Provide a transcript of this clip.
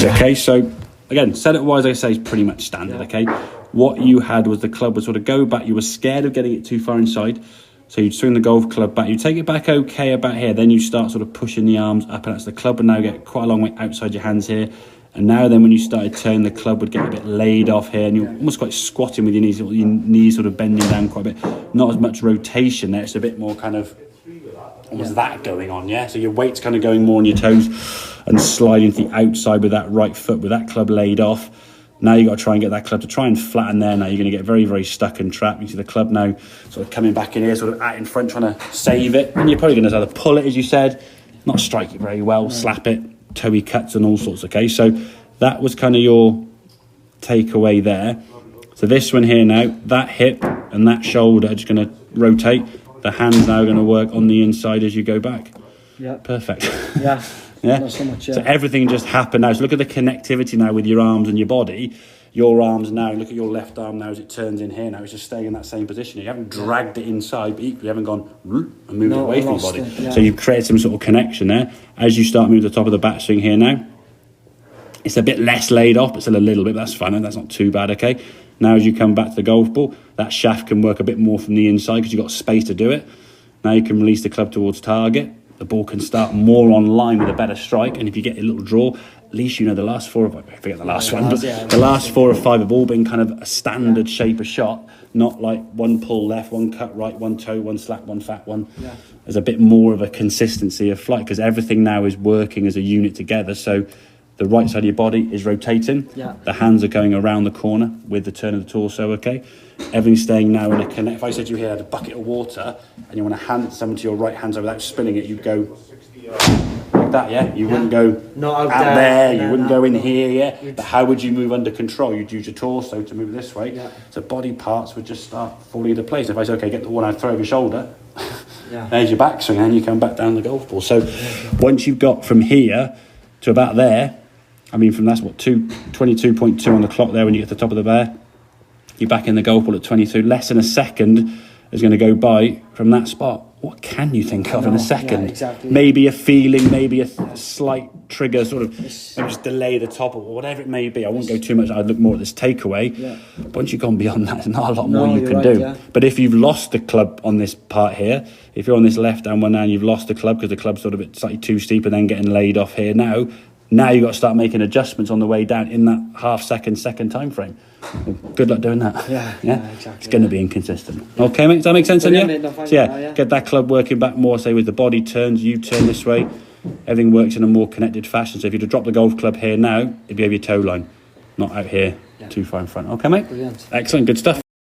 Okay, so again, setup wise, I say is pretty much standard. Okay, what you had was the club would sort of go back. You were scared of getting it too far inside, so you'd swing the golf club back. You take it back okay about here, then you start sort of pushing the arms up, and that's the club would now get quite a long way outside your hands here. And now then when you started turning, the club would get a bit laid off here, and you're almost quite squatting with your knees sort of bending down quite a bit. Not as much rotation there, it's a bit more kind of almost that going on, yeah? So your weight's kind of going more on your toes and sliding to the outside with that right foot, with that club laid off. Now you've got to try and get that club to try and flatten there. Now you're going to get very, very stuck and trapped. You see the club now sort of coming back in here, sort of out in front, trying to save it. And you're probably going to either pull it, as you said, not strike it very well, slap it, toey cuts and all sorts, okay? So that was kind of your takeaway there. So this one here now, that hip and that shoulder are just going to rotate. The hand's now going to work on the inside as you go back. Yeah. Perfect. Yeah. Yeah. Not so much, yeah. So everything just happened now. So look at the connectivity now with your arms and your body. Your arms now, look at your left arm now as it turns in here now. It's just staying in that same position. You haven't dragged it inside, but equally you haven't gone and moved it away from your body. Yeah. So you've created some sort of connection there. As you start moving to the top of the backswing here now, it's a bit less laid off, but still a little bit. That's fine. That's not too bad, okay? Now as you come back to the golf ball, that shaft can work a bit more from the inside because you've got space to do it. Now you can release the club towards target. The ball can start more on line with a better strike. And if you get a little draw, at least you know the last four, I forget the last one, but the last 4 or 5 have all been kind of a standard shape of shot, not like one pull left, one cut right, one toe, one slap, one fat one. Yeah. There's a bit more of a consistency of flight because everything now is working as a unit together. So the right side of your body is rotating. Yeah. The hands are going around the corner with the turn of the torso, okay? Everything's staying now in a connect. If I said you here had a bucket of water and you want to hand someone to your right hand without spinning it, you'd go like that, yeah? You wouldn't go not out there, you wouldn't go in here, yeah? But how would you move under control? You'd use your torso to move this way. Yeah. So body parts would just start falling into place. If I say, okay, get the one I'd throw over your shoulder, there's your backswing and you come back down the golf ball. So once you've got from here to about there, I mean, from that's what, 22.2 on the clock there when you get to the top of the bear. You're back in the golf ball at 22. Less than a second is going to go by from that spot. What can you think of in a second? Yeah, exactly. Maybe a feeling, maybe a slight trigger, sort of maybe just delay the top or whatever it may be. I won't go too much. I'd look more at this takeaway. Yeah. But once you've gone beyond that, there's not a lot more you can do. Yeah. But if you've lost the club on this part here, if you're on this left-hand one now and you've lost the club because the club's sort of a bit slightly too steep and then getting laid off here now you've got to start making adjustments on the way down in that second time frame. Well, good luck doing that. Yeah, exactly. It's going to be inconsistent. Okay, mate, does that make sense? Get that club working back more, say with the body turns, you turn this way. Everything works in a more connected fashion. So if you were to drop the golf club here now, it'd be over your toe line, not out here too far in front. Okay, mate? Brilliant. Excellent, good stuff.